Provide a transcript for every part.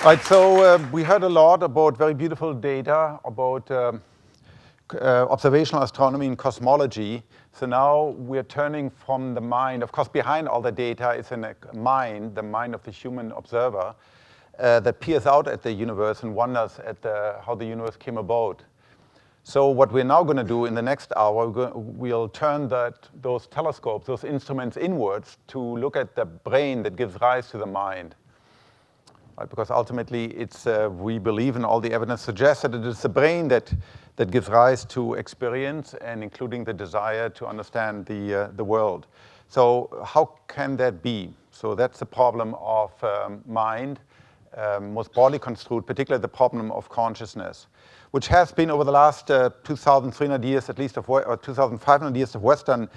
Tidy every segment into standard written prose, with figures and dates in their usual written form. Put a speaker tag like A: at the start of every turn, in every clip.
A: Right, so we heard a lot about very beautiful data about observational astronomy and cosmology. So now we're turning from the mind. Of course, behind all the data is a mind, the mind of the human observer, that peers out at the universe and wonders at how the universe came about. So what we're now going to do in the next hour, we'll turn those telescopes, those instruments inwards to look at the brain that gives rise to the mind. Right? Because ultimately, it's we believe, and all the evidence suggests that it is the brain that gives rise to experience, and including the desire to understand the world. So how can that be? So that's the problem of mind, most broadly construed, particularly the problem of consciousness, which has been over the last 2,300 years, at least, or 2,500 years of Western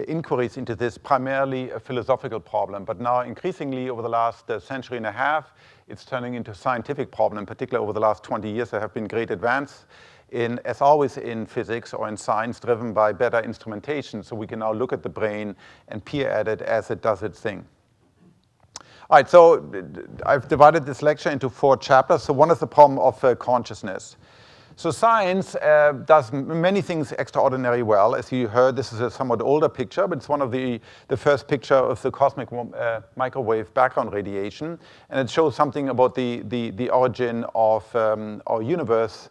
A: inquiries into this, primarily a philosophical problem. But now, increasingly, over the last century and a half, it's turning into a scientific problem. In particular, over the last 20 years, there have been great advances as always in physics or in science, driven by better instrumentation. So we can now look at the brain and peer at it as it does its thing. All right, so I've divided this lecture into 4 chapters. So one is the problem of consciousness. So science does many things extraordinarily well. As you heard, this is a somewhat older picture, but it's one of the first picture of the cosmic microwave background radiation. And it shows something about the origin of our universe.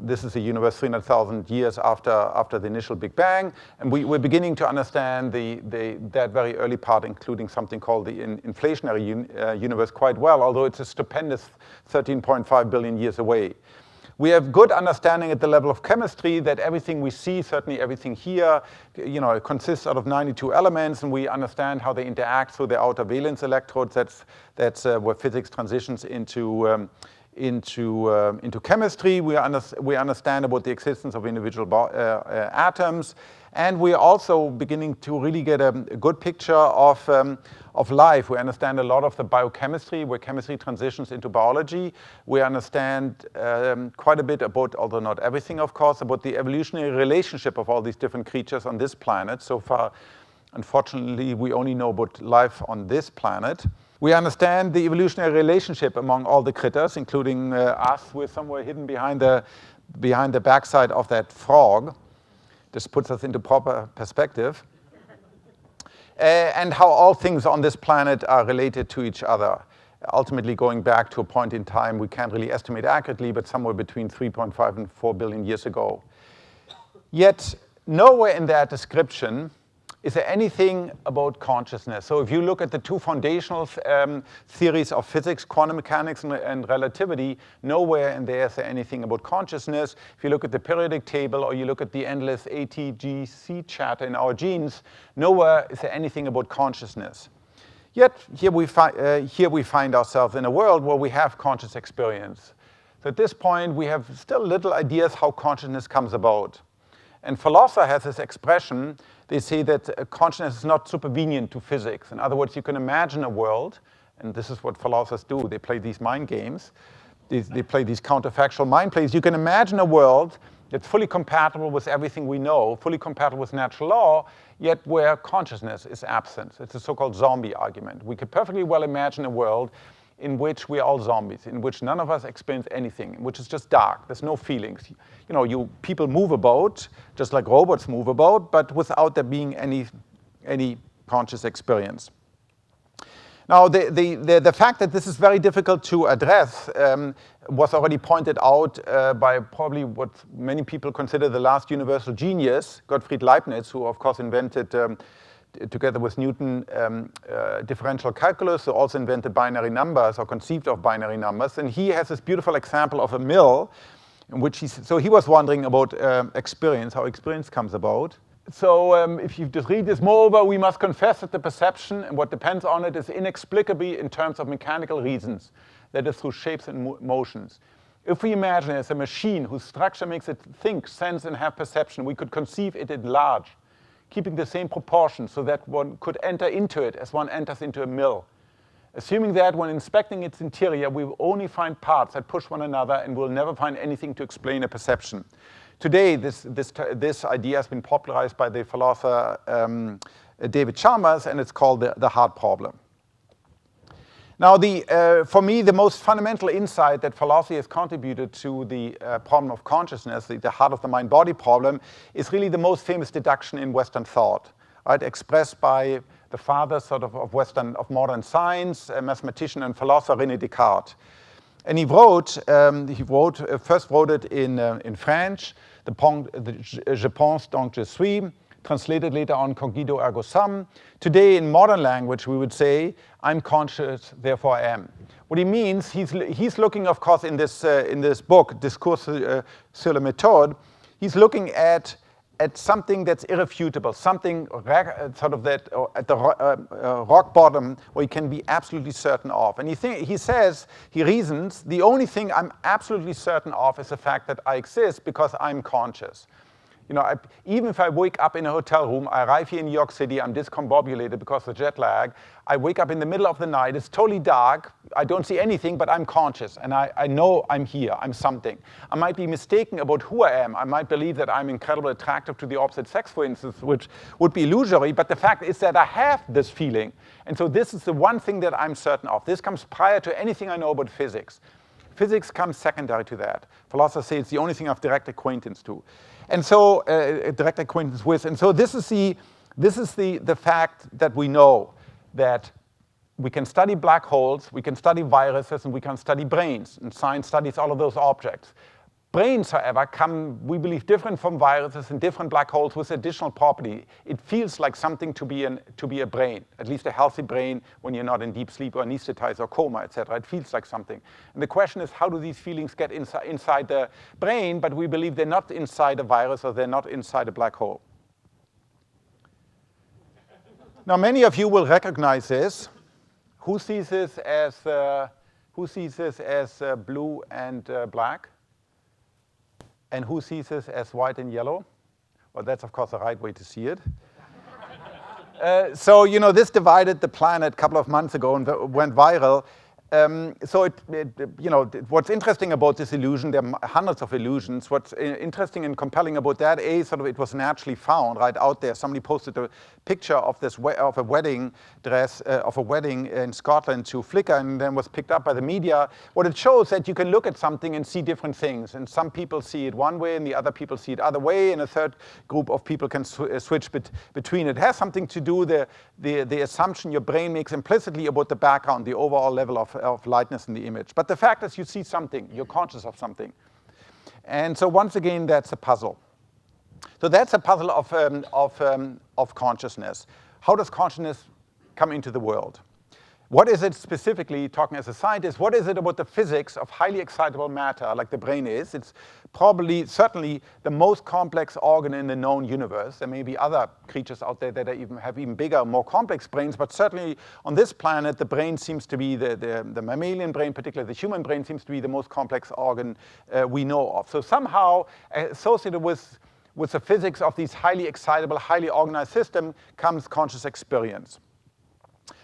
A: This is a universe 300,000 years after the initial Big Bang, and we're beginning to understand that very early part, including something called the inflationary universe quite well, although it's a stupendous 13.5 billion years away. We have good understanding at the level of chemistry that everything we see, certainly everything here, it consists out of 92 elements, and we understand how they interact through the outer valence electrodes. That's where physics transitions into chemistry. We understand about the existence of individual atoms, and we are also beginning to really get a good picture of life. We understand a lot of the biochemistry, where chemistry transitions into biology. We understand quite a bit about, although not everything, of course, about the evolutionary relationship of all these different creatures on this planet. So far, unfortunately, we only know about life on this planet. We understand the evolutionary relationship among all the critters, including us. We're somewhere hidden behind the backside of that frog. This puts us into proper perspective. And how all things on this planet are related to each other, ultimately going back to a point in time we can't really estimate accurately, but somewhere between 3.5 and 4 billion years ago. Yet, nowhere in that description is there anything about consciousness. So if you look at the 2 foundational theories of physics, quantum mechanics and relativity, nowhere in there is there anything about consciousness. If you look at the periodic table, or you look at the endless ATGC chatter in our genes, nowhere is there anything about consciousness. Yet here we find ourselves in a world where we have conscious experience. So at this point, we have still little ideas how consciousness comes about. And philosophy has this expression. They say that consciousness is not supervenient to physics. In other words, you can imagine a world, and this is what philosophers do. They play these mind games. They play these counterfactual mind plays. You can imagine a world that's fully compatible with everything we know, fully compatible with natural law, yet where consciousness is absent. It's a so-called zombie argument. We could perfectly well imagine a world in which we are all zombies, in which none of us experience anything, in which it's just dark. There's no feelings. People move about, just like robots move about, but without there being any conscious experience. Now, the fact that this is very difficult to address was already pointed out by probably what many people consider the last universal genius, Gottfried Leibniz, who of course invented together with Newton, differential calculus, who also invented binary numbers, or conceived of binary numbers. And he has this beautiful example of a mill, in which he was wondering about experience, how experience comes about. So if you just read this, moreover, we must confess that the perception and what depends on it is inexplicably in terms of mechanical reasons, that is through shapes and motions. If we imagine it as a machine whose structure makes it think, sense, and have perception, we could conceive it at large, keeping the same proportion so that one could enter into it as one enters into a mill. Assuming that when inspecting its interior, we will only find parts that push one another and will never find anything to explain a perception. Today, this idea has been popularized by the philosopher David Chalmers, and it's called the hard problem. Now, for me, the most fundamental insight that philosophy has contributed to the problem of consciousness, the heart of the mind-body problem, is really the most famous deduction in Western thought, right? Expressed by the father of modern science, a mathematician and philosopher, René Descartes. And he first wrote it in French, Je pense donc je suis, translated later on cogito ergo sum. Today in modern language we would say, I'm conscious, therefore I am. What he means, he's looking, of course, in this book, Discours sur la méthode, he's looking at something that's irrefutable, something that at the rock bottom where you can be absolutely certain of. And he reasons, the only thing I'm absolutely certain of is the fact that I exist because I'm conscious. Even if I wake up in a hotel room, I arrive here in New York City, I'm discombobulated because of jet lag, I wake up in the middle of the night, it's totally dark, I don't see anything, but I'm conscious, and I know I'm here, I'm something. I might be mistaken about who I am. I might believe that I'm incredibly attractive to the opposite sex, for instance, which would be illusory, but the fact is that I have this feeling. And so this is the one thing that I'm certain of. This comes prior to anything I know about physics. Physics comes secondary to that. Philosophers say it's the only thing I've direct acquaintance to. And so, direct acquaintance with. And so this is the fact that we know that we can study black holes, we can study viruses, and we can study brains. And science studies all of those objects. Brains, however, we believe, different from viruses and different black holes with additional property. It feels like something to be a brain, at least a healthy brain when you're not in deep sleep or anesthetized or coma, etc. It feels like something. And the question is, how do these feelings get inside the brain? But we believe they're not inside a virus or they're not inside a black hole. Now, many of you will recognize this. Who sees this as blue and black? And who sees this as white and yellow? Well, that's, of course, the right way to see it. So, this divided the planet a couple of months ago and went viral. What's interesting about this illusion, there are hundreds of illusions. What's interesting and compelling about that, it was naturally found right out there. Somebody posted a picture of a wedding dress, of a wedding in Scotland to Flickr, and then was picked up by the media. What it shows that you can look at something and see different things. And some people see it one way, and the other people see it other way, and a third group of people can switch between. It has something to do, the assumption your brain makes implicitly about the background, the overall level of lightness in the image. But the fact is you see something, you're conscious of something. And so once again, that's a puzzle. So that's a puzzle of consciousness. How does consciousness come into the world? What is it specifically, talking as a scientist, what is it about the physics of highly excitable matter like the brain is? It's certainly the most complex organ in the known universe. There may be other creatures out there that have even bigger, more complex brains, but certainly on this planet, the brain seems to be, the mammalian brain, particularly the human brain, seems to be the most complex organ we know of. So somehow associated with the physics of these highly excitable, highly organized system comes conscious experience.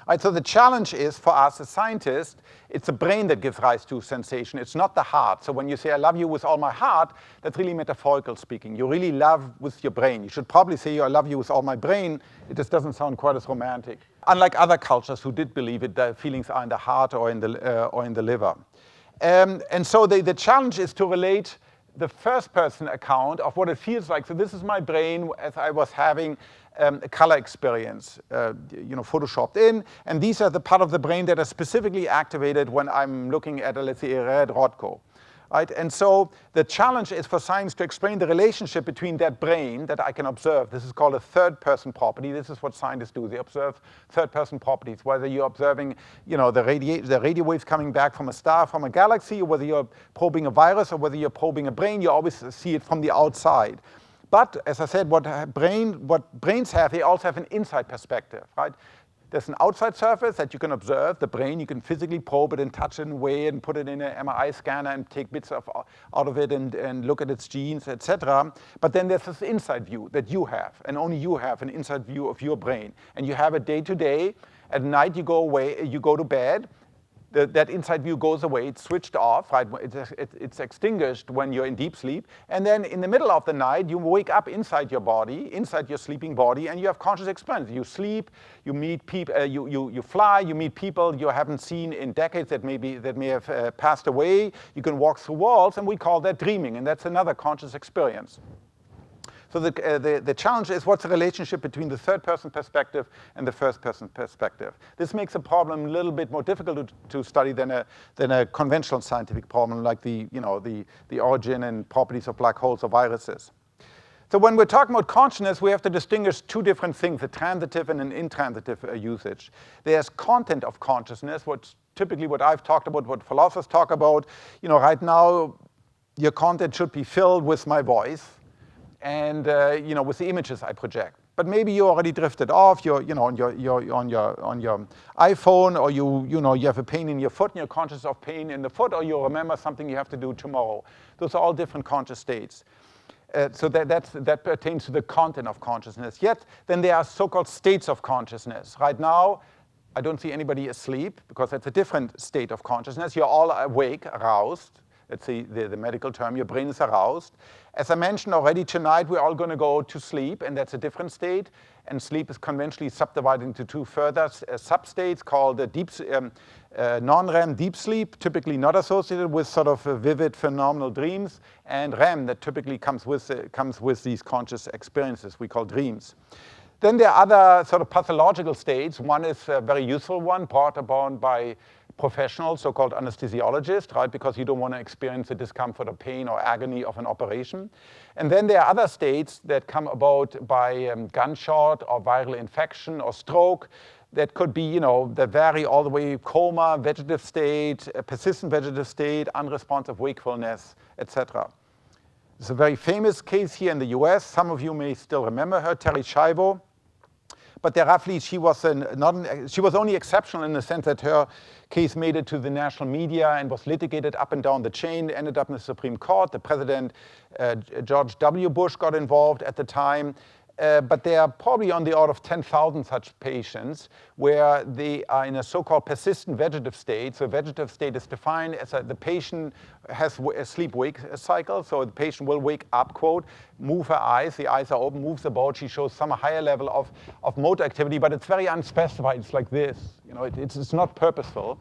A: Right, so the challenge is for us as scientists, it's the brain that gives rise to sensation. It's not the heart. So when you say, I love you with all my heart, that's really metaphorical speaking. You really love with your brain. You should probably say, I love you with all my brain. It just doesn't sound quite as romantic. Unlike other cultures who did believe it, the feelings are in the heart or in the liver. And so the challenge is to relate the first-person account of what it feels like. So this is my brain as I was having a color experience, photoshopped in, and these are the part of the brain that are specifically activated when I'm looking at, let's say, a red Rothko. Right? And so the challenge is for science to explain the relationship between that brain that I can observe. This is called a third-person property. This is what scientists do. They observe third-person properties, whether you're observing the radio waves coming back from a star, from a galaxy, or whether you're probing a virus, or whether you're probing a brain, you always see it from the outside. But, as I said, what brains have, they also have an inside perspective, right? There's an outside surface that you can observe, the brain, you can physically probe it and touch it and weigh it and put it in an MRI scanner and take bits out of it and look at its genes, etc. But then there's this inside view that you have, and only you have an inside view of your brain. And you have it day to day. At night you go away, you go to bed, that inside view goes away, it's switched off, right? It's extinguished when you're in deep sleep. And then in the middle of the night, you wake up inside your body, inside your sleeping body, and you have conscious experience. You sleep, you meet people, you fly, you meet people you haven't seen in decades that may have passed away. You can walk through walls, and we call that dreaming, and that's another conscious experience. So the challenge is, what's the relationship between the third-person perspective and the first-person perspective? This makes a problem a little bit more difficult to study than a conventional scientific problem, like the origin and properties of black holes or viruses. So when we're talking about consciousness, we have to distinguish two different things, a transitive and an intransitive usage. There's content of consciousness, typically what I've talked about, what philosophers talk about. Right now, your content should be filled with my voice, and with the images I project. But maybe you already drifted off. You're on your iPhone, or you have a pain in your foot, and you're conscious of pain in the foot, or you remember something you have to do tomorrow. Those are all different conscious states. So that pertains to the content of consciousness. Yet then there are so-called states of consciousness. Right now, I don't see anybody asleep, because that's a different state of consciousness. You're all awake, aroused. That's the medical term. Your brain is aroused. As I mentioned already, tonight we're all going to go to sleep, and that's a different state. And sleep is conventionally subdivided into two further substates called non-REM deep sleep, typically not associated with sort of vivid, phenomenal dreams, and REM, that typically comes with these conscious experiences we call dreams. Then there are other sort of pathological states. One is a very useful one, brought upon by professionals, so-called anesthesiologists, right? Because you don't want to experience the discomfort or pain or agony of an operation. And then there are other states that come about by gunshot or viral infection or stroke that could be, that vary all the way: coma, vegetative state, persistent vegetative state, unresponsive wakefulness, etc. It's a very famous case here in the US. Some of you may still remember her, Terri Schiavo. But she was only exceptional in the sense that her case made it to the national media and was litigated up and down the chain, ended up in the Supreme Court. The President, George W. Bush, got involved at the time. But there are probably on the order of 10,000 such patients where they are in a so-called persistent vegetative state. So vegetative state is defined as the patient has a sleep-wake cycle. So the patient will wake up, quote, move her eyes, the eyes are open, moves about, she shows some higher level of motor activity, but it's very unspecified. It's like this, it's not purposeful.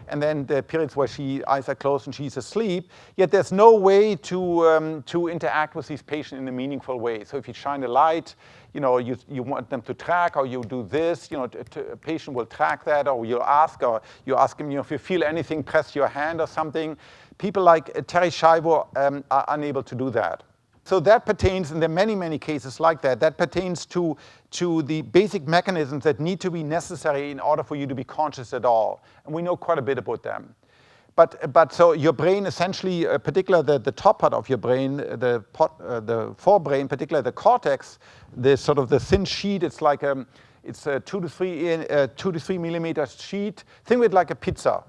A: And then the periods where eyes are closed and she's asleep, yet there's no way to interact with these patients in a meaningful way. So if you shine a light, you want them to track, or you do this, a patient will track that, or you ask him, if you feel anything, press your hand or something. People like Terri Schiavo are unable to do that. So that pertains, and there are many, many cases like that, that pertains to the basic mechanisms that need to be necessary in order for you to be conscious at all. And we know quite a bit about them. But so your brain essentially, particularly the top part of your brain, the forebrain, particularly the cortex, the sort of the thin sheet, it's like it's a 2 to 3 millimeter sheet. Think of it like a pizza,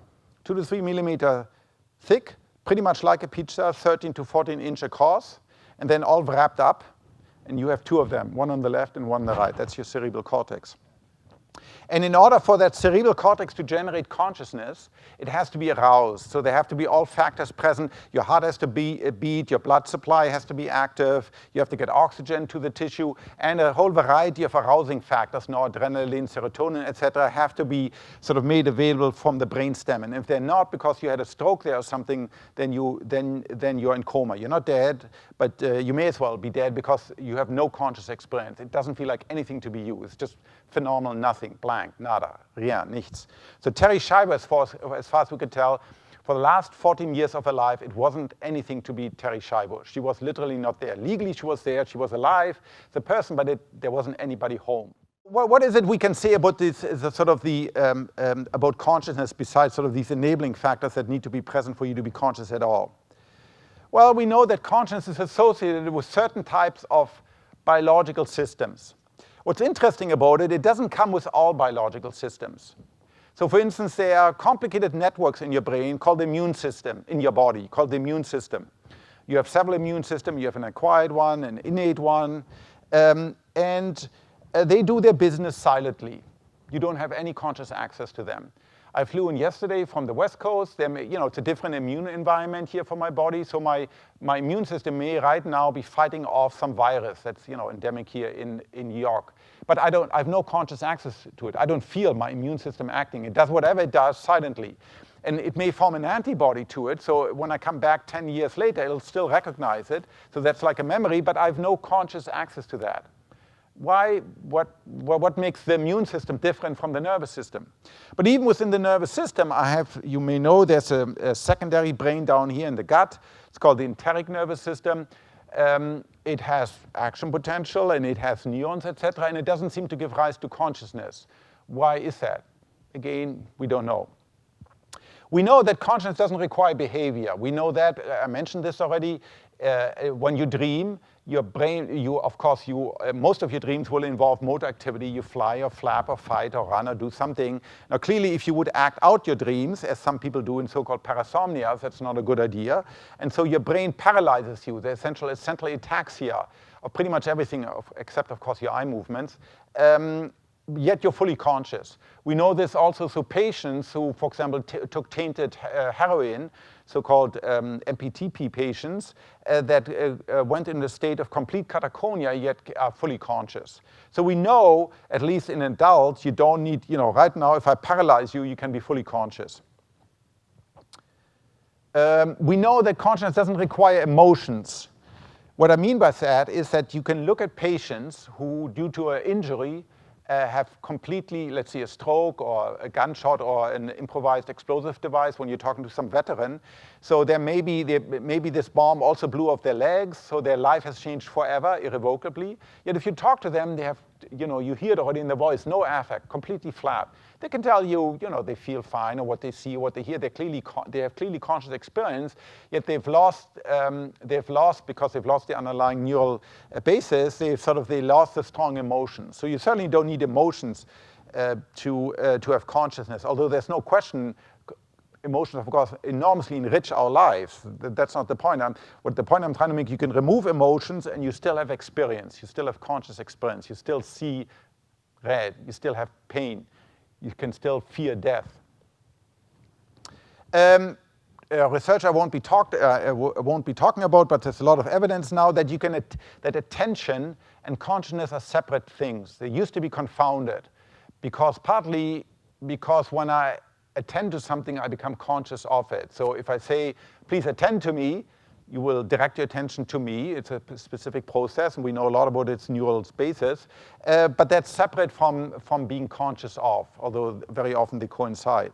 A: 2 to 3 millimeter thick, pretty much like a pizza, 13 to 14 inch across. And then all wrapped up, and you have two of them, one on the left and one on the right. That's your cerebral cortex. And in order for that cerebral cortex to generate consciousness, it has to be aroused. So there have to be all factors present. Your heart has to beat, your blood supply has to be active, you have to get oxygen to the tissue, and a whole variety of arousing factors, noradrenaline, serotonin, etc., have to be sort of made available from the brainstem. And if they're not, because you had a stroke there or something, then you're in coma. You're not dead, but you may as well be dead because you have no conscious experience. It doesn't feel like anything to be you. It's just phenomenal, nothing, blank, nada, rien, nichts. So Terri Schiavo, as far as we could tell, for the last 14 years of her life, it wasn't anything to be Terri Schiavo. She was literally not there. Legally, she was there, she was alive, the person, but there wasn't anybody home. What is it we can say about this, about consciousness besides sort of these enabling factors that need to be present for you to be conscious at all? Well, we know that consciousness is associated with certain types of biological systems. What's interesting about it, it doesn't come with all biological systems. So for instance, there are complicated networks in your brain called the immune system, in your body, called the immune system. You have several immune systems. You have an acquired one, an innate one, and they do their business silently. You don't have any conscious access to them. I flew in yesterday from the West Coast. It's a different immune environment here for my body, so my immune system may right now be fighting off some virus that's endemic here in New York. But I have no conscious access to it. I don't feel my immune system acting. It does whatever it does silently. And it may form an antibody to it, so when I come back 10 years later, it'll still recognize it. So that's like a memory, but I have no conscious access to that. Why? What makes the immune system different from the nervous system? But even within the nervous system, you may know there's a secondary brain down here in the gut. It's called the enteric nervous system. It has action potential, and it has neurons, etc., and it doesn't seem to give rise to consciousness. Why is that? Again, we don't know. We know that consciousness doesn't require behavior. We know that, I mentioned this already, when you dream, your brain, most of your dreams will involve motor activity. You fly or flap or fight or run or do something. Now clearly, if you would act out your dreams, as some people do in so-called parasomnia, that's not a good idea. And so your brain paralyzes you. There's essentially ataxia of pretty much everything, except of course your eye movements. Yet you're fully conscious. We know this also through patients who, for example, took tainted heroin, so-called MPTP patients, that went in a state of complete catatonia, yet are fully conscious. So we know, at least in adults, you don't need, right now, if I paralyze you, you can be fully conscious. We know that consciousness doesn't require emotions. What I mean by that is that you can look at patients who, due to an injury, have completely, let's say, a stroke or a gunshot or an improvised explosive device when you're talking to some veteran. So maybe this bomb also blew off their legs, so their life has changed forever, irrevocably. Yet if you talk to them, they have, you hear it already in their voice, no affect, completely flat. They can tell you, they feel fine, or what they see, or what they hear. They have clearly conscious experience, yet they've lost because they've lost the underlying neural basis. They lost the strong emotions. So you certainly don't need emotions to have consciousness. Although there's no question, emotions, of course, enormously enrich our lives. That's not the point. The point I'm trying to make, you can remove emotions and you still have experience. You still have conscious experience. You still see red. You still have pain. You can still fear death. Research I won't be talking about, but there's a lot of evidence now that that attention and consciousness are separate things. They used to be confounded, partly because when I attend to something, I become conscious of it. So if I say, please attend to me, you will direct your attention to me. It's a specific process, and we know a lot about its neural spaces. But that's separate from being conscious of, although very often they coincide.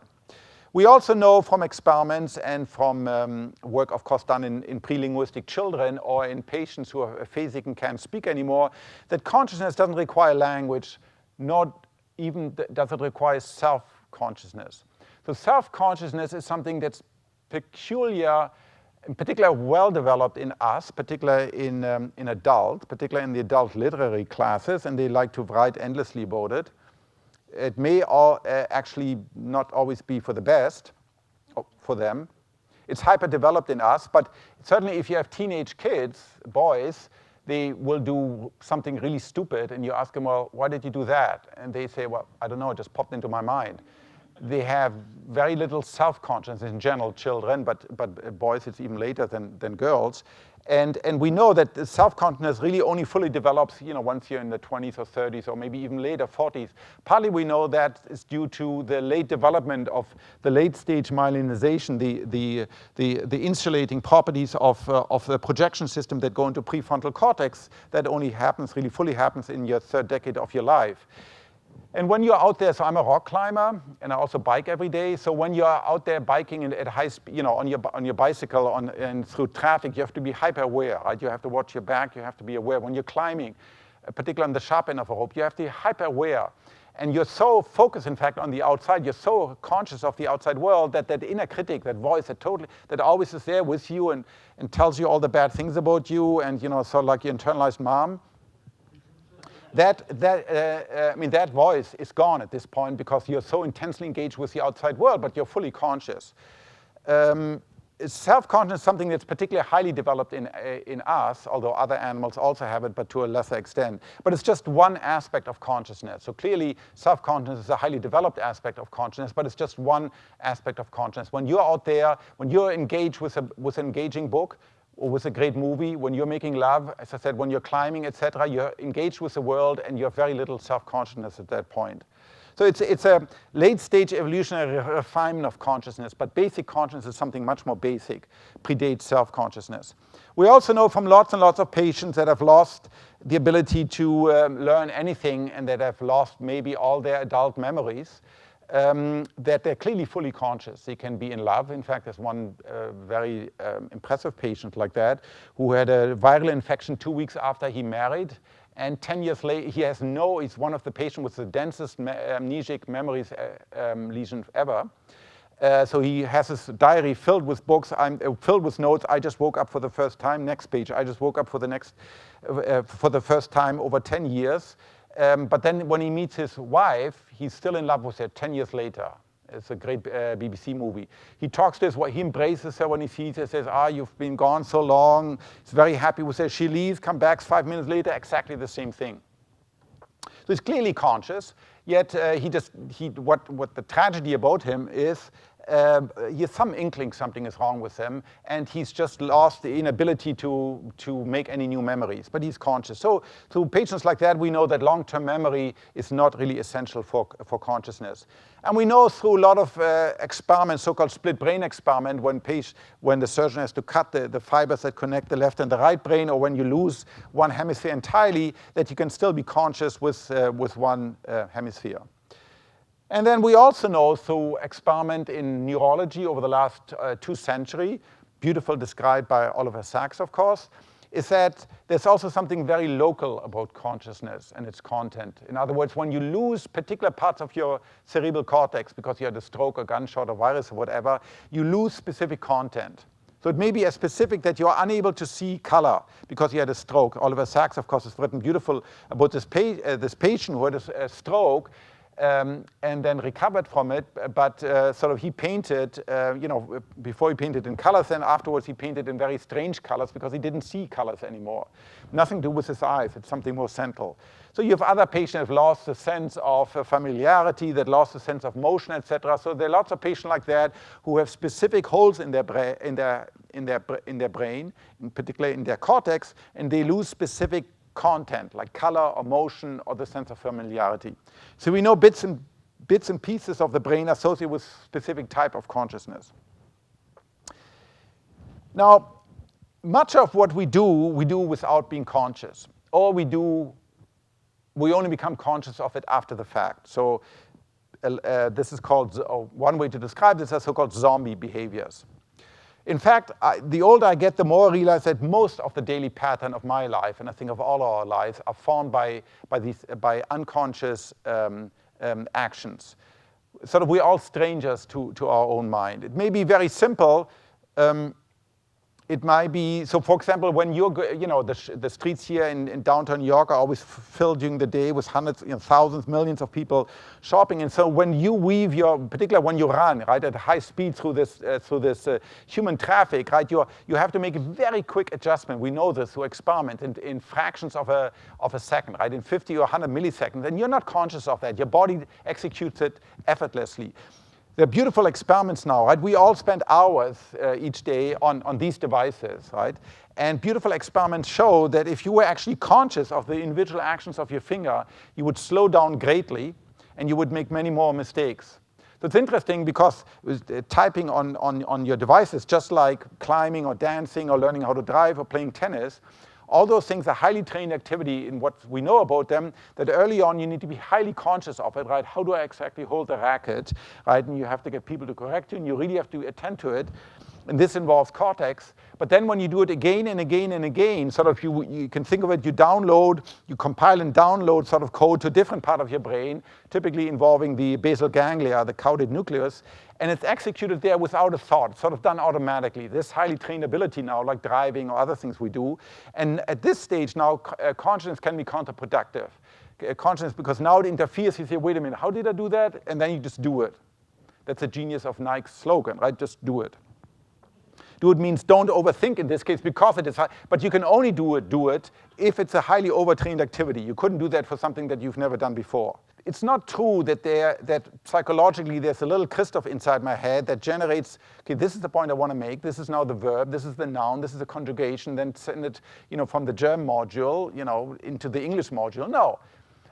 A: We also know from experiments and from work, of course, done in pre-linguistic children or in patients who are aphasic and can't speak anymore, that consciousness doesn't require language, nor even does it require self-consciousness. So self-consciousness is something that's peculiar, in particular well developed in us, particularly in adults, particularly in the adult literary classes, and they like to write endlessly about it. It may actually not always be for the best for them. It's hyper-developed in us, but certainly if you have teenage kids, boys, they will do something really stupid, and you ask them, well, why did you do that? And they say, well, I don't know, it just popped into my mind. They have very little self-consciousness in general, children, but boys, it's even later than girls. And we know that the self-consciousness really only fully develops, once you're in the 20s or 30s or maybe even later 40s. Partly we know that is due to the late development of the late-stage myelinization, the insulating properties of the projection system that go into prefrontal cortex. That only happens, really fully happens in your third decade of your life. And when you're out there, so I'm a rock climber, and I also bike every day. So when you're out there biking at high speed, on your bicycle and through traffic, you have to be hyper aware, right? You have to watch your back. You have to be aware. When you're climbing, particularly on the sharp end of a rope, you have to be hyper aware. And you're so focused, in fact, on the outside. You're so conscious of the outside world that inner critic, that voice, that always is there with you and tells you all the bad things about you, and sort of like your internalized mom. That voice is gone at this point because you're so intensely engaged with the outside world, but you're fully conscious. self-consciousness is something that's particularly highly developed in us, although other animals also have it, but to a lesser extent. But it's just one aspect of consciousness. So clearly, self-consciousness is a highly developed aspect of consciousness, but it's just one aspect of consciousness. When you're out there, when you're engaged with an engaging book, or with a great movie, when you're making love, as I said, when you're climbing, etc., you're engaged with the world and you have very little self-consciousness at that point. So it's a late-stage evolutionary refinement of consciousness, but basic consciousness is something much more basic, predates self-consciousness. We also know from lots and lots of patients that have lost the ability to learn anything and that have lost maybe all their adult memories, that they're clearly fully conscious. They can be in love. In fact, there's one very impressive patient like that who had a viral infection 2 weeks after he married. And 10 years later, he's one of the patients with the densest amnesic memories lesion ever. So he has his diary filled with books, filled with notes. I just woke up for the first time. Next page. I just woke up for the first time over 10 years. But then when he meets his wife, he's still in love with her 10 years later. It's a great BBC movie. He talks to his wife, he embraces her when he sees her, says, you've been gone so long. He's very happy with her. She leaves, comes back 5 minutes later, exactly the same thing. So he's clearly conscious, yet what the tragedy about him is he has some inkling something is wrong with him, and he's just lost the inability to make any new memories, but he's conscious. So through patients like that, we know that long-term memory is not really essential for consciousness. And we know through a lot of experiments, so-called split brain experiment, when the surgeon has to cut the fibers that connect the left and the right brain, or when you lose one hemisphere entirely, that you can still be conscious with one hemisphere. And then we also know through experiment in neurology over the last 2 centuries, beautiful described by Oliver Sacks, of course, is that there's also something very local about consciousness and its content. In other words, when you lose particular parts of your cerebral cortex because you had a stroke or gunshot or virus or whatever, you lose specific content. So it may be as specific that you are unable to see color because you had a stroke. Oliver Sacks, of course, has written beautiful about this patient who had a stroke, and then recovered from it, but sort of he painted, before he painted in colors, and afterwards he painted in very strange colors because he didn't see colors anymore. Nothing to do with his eyes, it's something more central. So you have other patients who have lost the sense of familiarity, that lost the sense of motion, etc. So there are lots of patients like that who have specific holes in their brain, in particular in their cortex, and they lose specific content, like color or motion or the sense of familiarity. So we know bits and pieces of the brain associated with specific type of consciousness. Now, much of what we do without being conscious, or we only become conscious of it after the fact. So this is called, one way to describe this as so-called zombie behaviors. In fact, the older I get, the more I realize that most of the daily pattern of my life, and I think of all our lives, are formed by unconscious actions. Sort of we're all strangers to our own mind. It may be very simple. It might be, so for example, when the streets here in downtown New York are always filled during the day with hundreds, thousands, millions of people shopping. And so when you weave particularly when you run, right, at high speed through this human traffic, right, you have to make a very quick adjustment. We know this through experiment in fractions of a second, right, in 50 or 100 milliseconds. And you're not conscious of that. Your body executes it effortlessly. There are beautiful experiments now, right? We all spend hours each day on these devices, right? And beautiful experiments show that if you were actually conscious of the individual actions of your finger, you would slow down greatly and you would make many more mistakes. So it's interesting because typing on your devices, just like climbing or dancing or learning how to drive or playing tennis, all those things are highly trained activity in what we know about them, that early on you need to be highly conscious of it, right? How do I exactly hold the racket, right? And you have to get people to correct you, and you really have to attend to it. And this involves cortex. But then when you do it again and again and again, sort of you can think of it, you compile and download sort of code to a different part of your brain, typically involving the basal ganglia, the caudate nucleus, and it's executed there without a thought. It's sort of done automatically. This highly trained ability now, like driving or other things we do. And at this stage now, consciousness can be counterproductive. Consciousness, because now it interferes, you say, wait a minute, how did I do that? And then you just do it. That's the genius of Nike's slogan, right? Just do it. Do it means don't overthink in this case because it is high, but you can only do it if it's a highly overtrained activity. You couldn't do that for something that you've never done before. It's not true that psychologically there's a little Christof inside my head that generates, okay, this is the point I want to make, this is now the verb, this is the noun, this is the conjugation, then send it, from the German module, into the English module. No.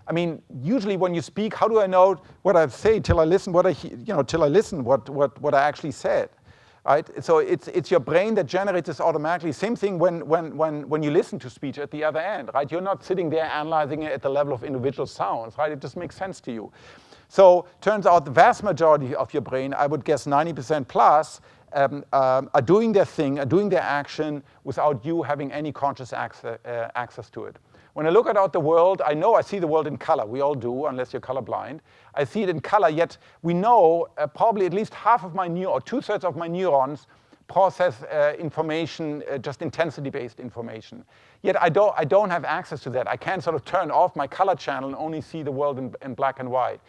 A: I mean, usually when you speak, how do I know what I say till I listen what I actually said? Right? So it's your brain that generates this automatically. Same thing when you listen to speech at the other end, right? You're not sitting there analyzing it at the level of individual sounds, right? It just makes sense to you. So turns out the vast majority of your brain, I would guess 90% plus, are doing their thing, are doing their action without you having any conscious access to it. When I look out the world, I know I see the world in color. We all do, unless you're colorblind. I see it in color, yet we know probably at least half of my or 2/3 of my neurons process information, just intensity-based information. Yet I don't have access to that. I can't sort of turn off my color channel and only see the world in black and white.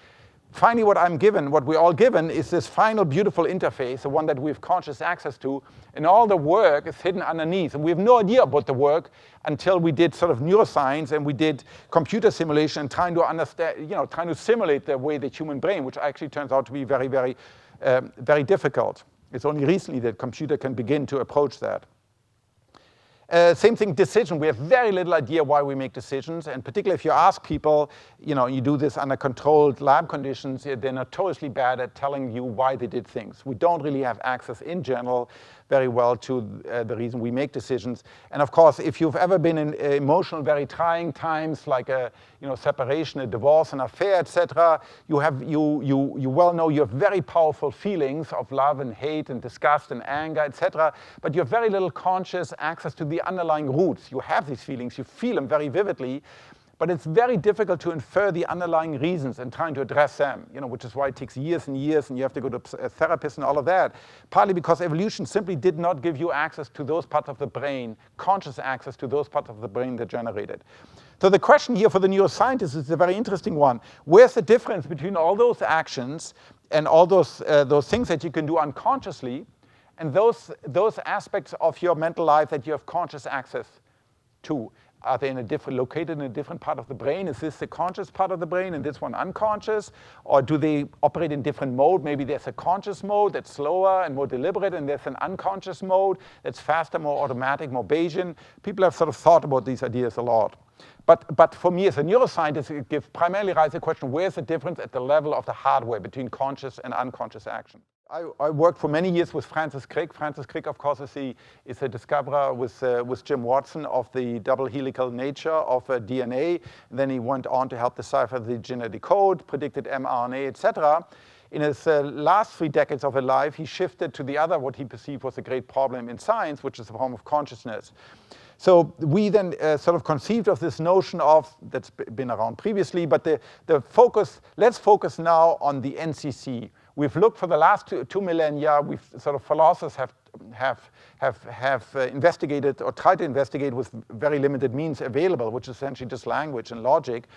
A: Finally, what we're all given is this final beautiful interface, the one that we have conscious access to, and all the work is hidden underneath. And we have no idea about the work until we did sort of neuroscience and we did computer simulation and trying to understand, trying to simulate the way the human brain, which actually turns out to be very, very, very difficult. It's only recently that computer can begin to approach that. Same thing, decision. We have very little idea why we make decisions, and particularly if you ask people, you do this under controlled lab conditions, they're notoriously bad at telling you why they did things. We don't really have access in general very well to the reason we make decisions. And of course, if you've ever been in emotional, very trying times like a separation, a divorce, an affair, etc., you well know you have very powerful feelings of love and hate and disgust and anger, etc., but you have very little conscious access to the underlying roots. You have these feelings, you feel them very vividly, but it's very difficult to infer the underlying reasons and trying to address them, which is why it takes years and years and you have to go to a therapist and all of that. Partly because evolution simply did not give you access to those parts of the brain, conscious access to those parts of the brain that generate it. So the question here for the neuroscientist is a very interesting one. Where's the difference between all those actions and all those things that you can do unconsciously and those aspects of your mental life that you have conscious access to? Are they located in a different part of the brain? Is this the conscious part of the brain and this one unconscious? Or do they operate in different mode? Maybe there's a conscious mode that's slower and more deliberate, and there's an unconscious mode that's faster, more automatic, more Bayesian. People have sort of thought about these ideas a lot. But for me as a neuroscientist, it primarily raises the question, where's the difference at the level of the hardware between conscious and unconscious action? I worked for many years with Francis Crick. Francis Crick, of course, is a discoverer with Jim Watson of the double helical nature of DNA. And then he went on to help decipher the genetic code, predicted mRNA, etc. In his last 3 decades of his life, he shifted to the other, what he perceived was a great problem in science, which is the problem of consciousness. So we then sort of conceived of this notion of, that's been around previously, but let's focus now on the NCC. We've looked for the last two millennia, philosophers have investigated or tried to investigate with very limited means available, which is essentially just language and logic,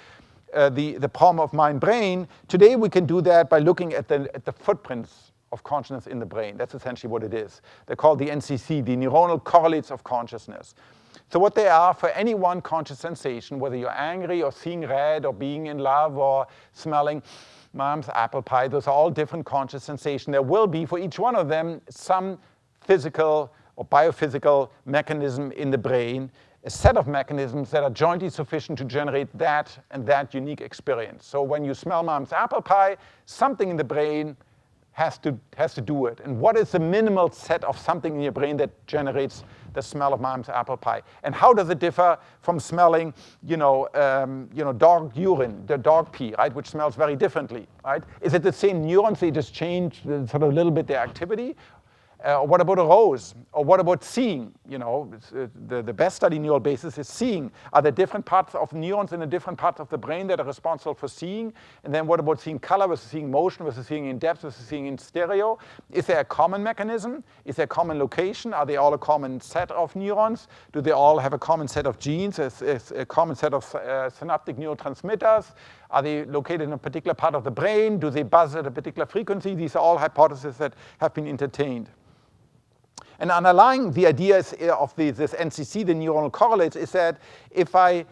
A: the problem of mind-brain. Today we can do that by looking at the footprints of consciousness in the brain. That's essentially what it is. They're called the NCC, the neuronal correlates of consciousness. So what they are for any one conscious sensation, whether you're angry or seeing red or being in love or smelling mom's apple pie, those are all different conscious sensations. There will be, for each one of them, some physical or biophysical mechanism in the brain, a set of mechanisms that are jointly sufficient to generate that and that unique experience. So when you smell mom's apple pie, something in the brain has to do it. And what is the minimal set of something in your brain that generates the smell of mom's apple pie? And how does it differ from smelling, dog urine, the dog pee, right, which smells very differently, right? Is it the same neurons? They just change sort of a little bit their activity. What about a rose? Or what about seeing? The best study neural basis is seeing. Are there different parts of neurons in the different parts of the brain that are responsible for seeing? And then what about seeing color versus seeing motion versus seeing in depth versus seeing in stereo? Is there a common mechanism? Is there a common location? Are they all a common set of neurons? Do they all have a common set of genes, a common set of synaptic neurotransmitters? Are they located in a particular part of the brain? Do they buzz at a particular frequency? These are all hypotheses that have been entertained. And underlying the idea of this NCC, the neuronal correlates, is that if I,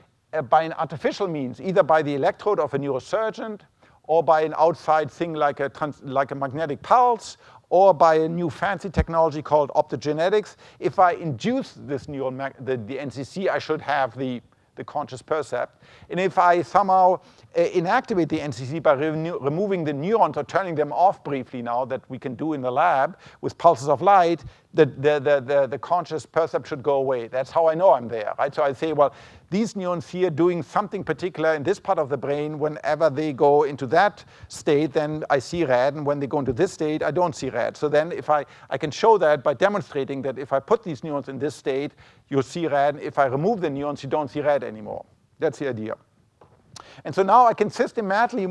A: by an artificial means, either by the electrode of a neurosurgeon, or by an outside thing like a magnetic pulse, or by a new fancy technology called optogenetics, if I induce this neural, the NCC, I should have the conscious percept. And if I somehow inactivate the NCC by removing the neurons or turning them off briefly now, that we can do in the lab with pulses of light, the conscious percept should go away. That's how I know I'm there, right? So I say, well, these neurons here doing something particular in this part of the brain, whenever they go into that state, then I see red, and when they go into this state, I don't see red. So then if I can show that by demonstrating that if I put these neurons in this state, you'll see red. If I remove the neurons, you don't see red anymore. That's the idea. And so now I can systematically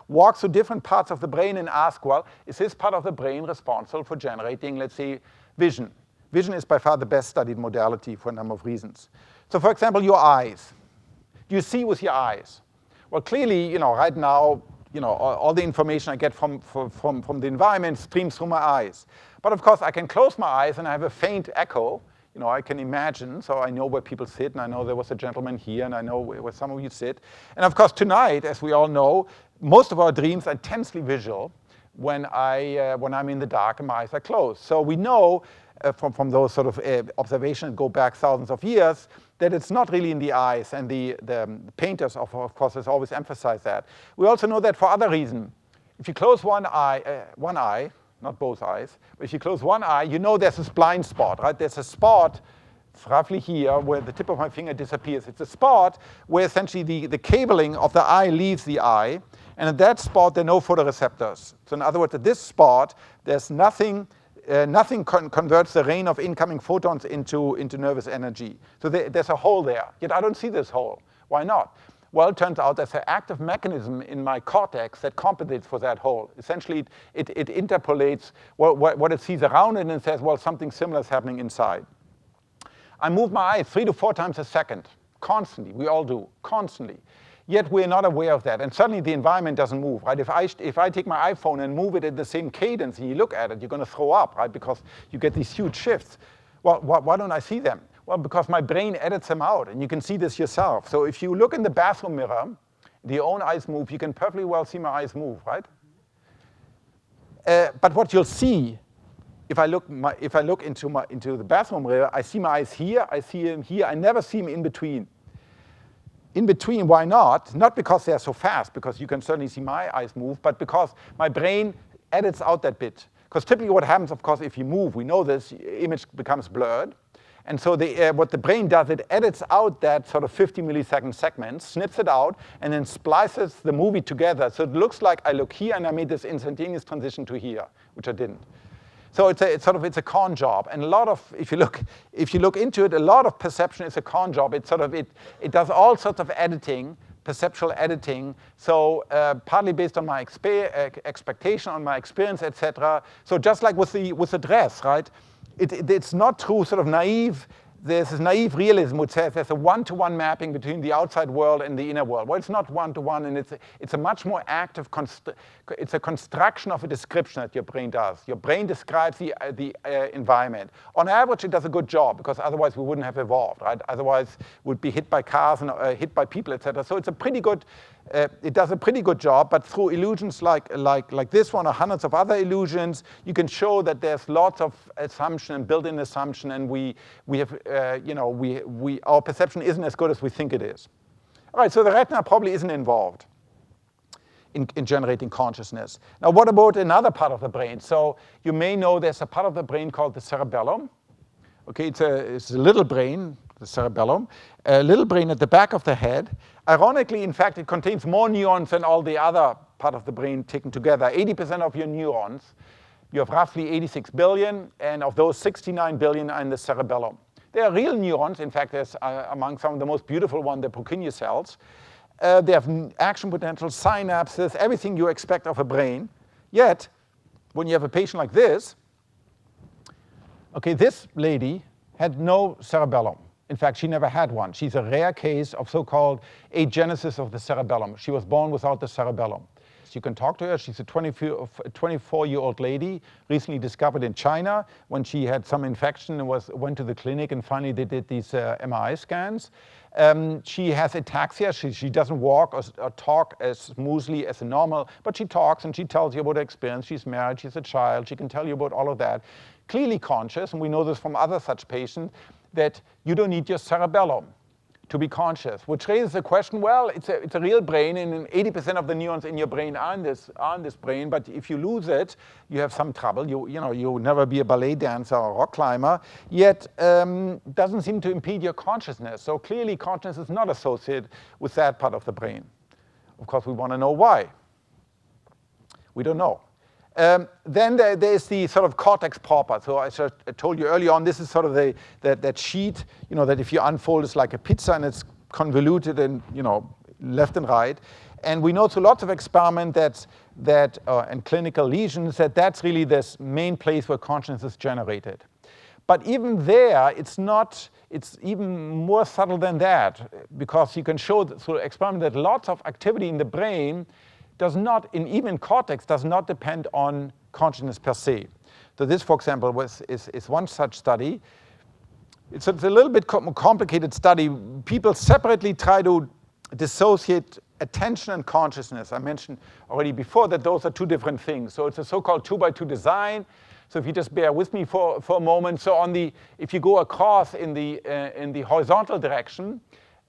A: walk through different parts of the brain and ask, well, is this part of the brain responsible for generating, let's say, vision? Vision is by far the best studied modality for a number of reasons. So for example, your eyes. Do you see with your eyes? Well, clearly, right now, all the information I get from the environment streams through my eyes. But of course, I can close my eyes and I have a faint echo. I can imagine, so I know where people sit, and I know there was a gentleman here, and I know where some of you sit. And of course, tonight, as we all know, most of our dreams are intensely visual when I'm in the dark and my eyes are closed. So we know from those sort of observations that go back thousands of years that it's not really in the eyes, and the painters, of course, has always emphasized that. We also know that for other reasons. If you close one eye, not both eyes, but if you close one eye, you know there's this blind spot, right? There's a spot roughly here where the tip of my finger disappears. It's a spot where essentially the cabling of the eye leaves the eye, and at that spot there are no photoreceptors. So in other words, at this spot, there's nothing converts the rain of incoming photons into nervous energy. So there's a hole there, yet I don't see this hole. Why not? Well, it turns out there's an active mechanism in my cortex that compensates for that hole. Essentially, it interpolates what it sees around it and says, well, something similar is happening inside. I move my eyes 3 to 4 times a second, constantly. We all do, constantly. Yet we're not aware of that. And suddenly the environment doesn't move, right? If I take my iPhone and move it at the same cadence and you look at it, you're going to throw up, right? Because you get these huge shifts. Well, why don't I see them? Well, because my brain edits them out, and you can see this yourself. So if you look in the bathroom mirror, your own eyes move, you can perfectly well see my eyes move, right? But what you'll see, if I look into the bathroom mirror, I see my eyes here, I see them here, I never see them in between. In between, why not? Not because they're so fast, because you can certainly see my eyes move, but because my brain edits out that bit. Because typically what happens, of course, if you move, we know this, image becomes blurred. And so what the brain does, it edits out that sort of 50 millisecond segment, snips it out, and then splices the movie together. So it looks like I look here and I made this instantaneous transition to here, which I didn't. So it's a con job. And a lot of, if you look into it, a lot of perception is a con job. It does all sorts of editing, perceptual editing. So partly based on my expectation, on my experience, etc. So just like with the dress, right? It's not true sort of naive, there's this naive realism which says there's a one-to-one mapping between the outside world and the inner world. Well, it's not one-to-one, and it's a much more active, it's a construction of a description that your brain does. Your brain describes the environment. On average, it does a good job, because otherwise we wouldn't have evolved, right? Otherwise, we'd be hit by cars and hit by people, etc. So it's a pretty good, it does a pretty good job, but through illusions like this one or hundreds of other illusions, you can show that there's lots of assumption and built-in assumption, and we have, our perception isn't as good as we think it is. All right, so the retina probably isn't involved in generating consciousness. Now, what about another part of the brain? So you may know there's a part of the brain called the cerebellum. Okay, it's a little brain, the cerebellum, a little brain at the back of the head. Ironically, in fact, it contains more neurons than all the other part of the brain taken together. 80% of your neurons, you have roughly 86 billion, and of those 69 billion are in the cerebellum. They are real neurons. In fact, there's among some of the most beautiful ones, the Purkinje cells. They have action potential, synapses, everything you expect of a brain. Yet, when you have a patient like this, okay, this lady had no cerebellum. In fact, she never had one. She's a rare case of so-called agenesis of the cerebellum. She was born without the cerebellum. You can talk to her. She's a 24-year-old lady, recently discovered in China when she had some infection and went to the clinic, and finally they did these MRI scans. She has ataxia. She doesn't walk or talk as smoothly as normal, but she talks and she tells you about her experience. She's married, she's a child, she can tell you about all of that. Clearly conscious, and we know this from other such patients, that you don't need your cerebellum to be conscious, which raises the question, well, it's a real brain, and 80% of the neurons in your brain are in this brain, but if you lose it, you have some trouble. You'll never be a ballet dancer or a rock climber, yet doesn't seem to impede your consciousness. So clearly consciousness is not associated with that part of the brain. Of course, we want to know why. We don't know. Then there's the sort of cortex pauper. So I told you earlier on, this is sort of that sheet, that if you unfold it's like a pizza and it's convoluted and, left and right. And we know through lots of experiments and clinical lesions that's really this main place where consciousness is generated. But even there, it's even more subtle than that, because you can show through experiment that lots of activity in the brain does not, even cortex, does not depend on consciousness per se. So this, for example, is one such study. It's a little bit complicated study. People separately try to dissociate attention and consciousness. I mentioned already before that those are two different things. So it's a so-called 2x2 design. So if you just bear with me for a moment. So if you go across in the horizontal direction,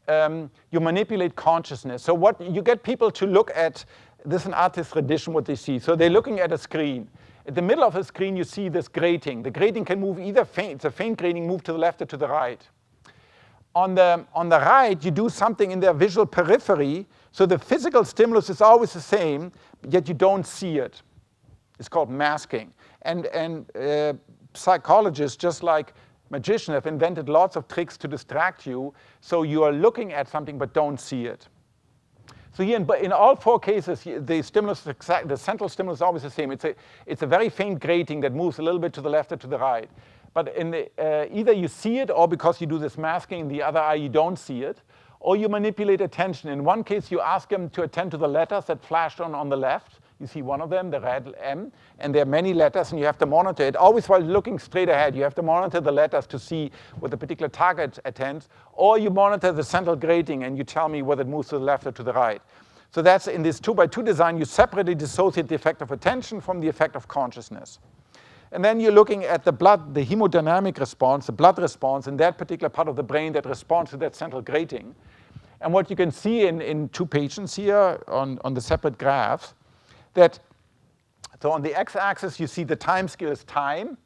A: you manipulate consciousness. So what you get people to look at, this is an artist's rendition, what they see. So they're looking at a screen. At the middle of the screen, you see this grating. The grating can move either faint, it's a faint grating, move to the left or to the right. On the right, you do something in their visual periphery. So the physical stimulus is always the same, yet you don't see it. It's called masking. And psychologists, just like magicians, have invented lots of tricks to distract you, so you are looking at something but don't see it. So here, in all four cases, the central stimulus is always the same. It's a very faint grating that moves a little bit to the left or to the right. But either you see it, or because you do this masking in the other eye, you don't see it, or you manipulate attention. In one case, you ask them to attend to the letters that flashed on the left. You see one of them, the red M, and there are many letters, and you have to monitor it. Always while looking straight ahead, you have to monitor the letters to see what the particular target attends, or you monitor the central grating, and you tell me whether it moves to the left or to the right. So that's in this 2x2 design, you separately dissociate the effect of attention from the effect of consciousness. And then you're looking at the hemodynamic response, the blood response in that particular part of the brain that responds to that central grating. And what you can see in two patients here on the separate graphs, so on the x-axis, you see the time scale is time.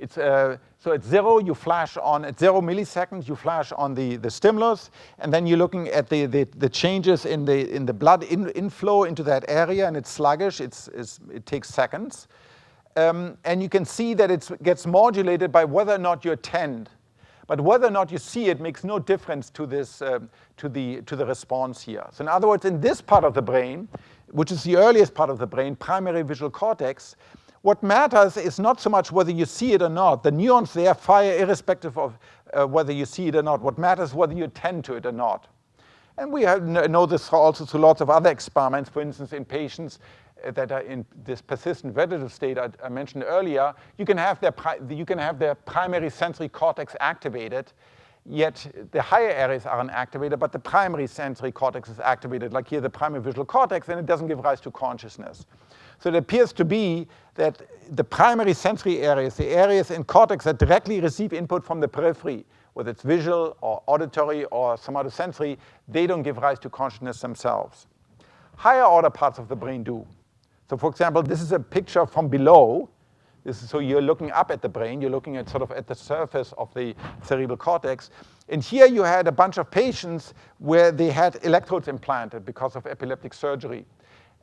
A: So at 0, you flash on, at 0 milliseconds, you flash on the stimulus, and then you're looking at the changes in the blood inflow into that area, and it's sluggish, it takes seconds. And you can see that it gets modulated by whether or not you attend. But whether or not you see it makes no difference to the response here. So in other words, in this part of the brain, which is the earliest part of the brain, primary visual cortex, what matters is not so much whether you see it or not. The neurons there fire irrespective of whether you see it or not. What matters is whether you attend to it or not. And we know this also through lots of other experiments, for instance, in patients that are in this persistent vegetative state I mentioned earlier. You can have their primary sensory cortex activated, yet the higher areas aren't activated, but the primary sensory cortex is activated, like here the primary visual cortex, and it doesn't give rise to consciousness. So it appears to be that the primary sensory areas, the areas in cortex that directly receive input from the periphery, whether it's visual or auditory or somatosensory, they don't give rise to consciousness themselves. Higher order parts of the brain do. So for example, this is a picture from below. So you're looking up at the brain, you're looking at sort of at the surface of the cerebral cortex. And here you had a bunch of patients where they had electrodes implanted because of epileptic surgery.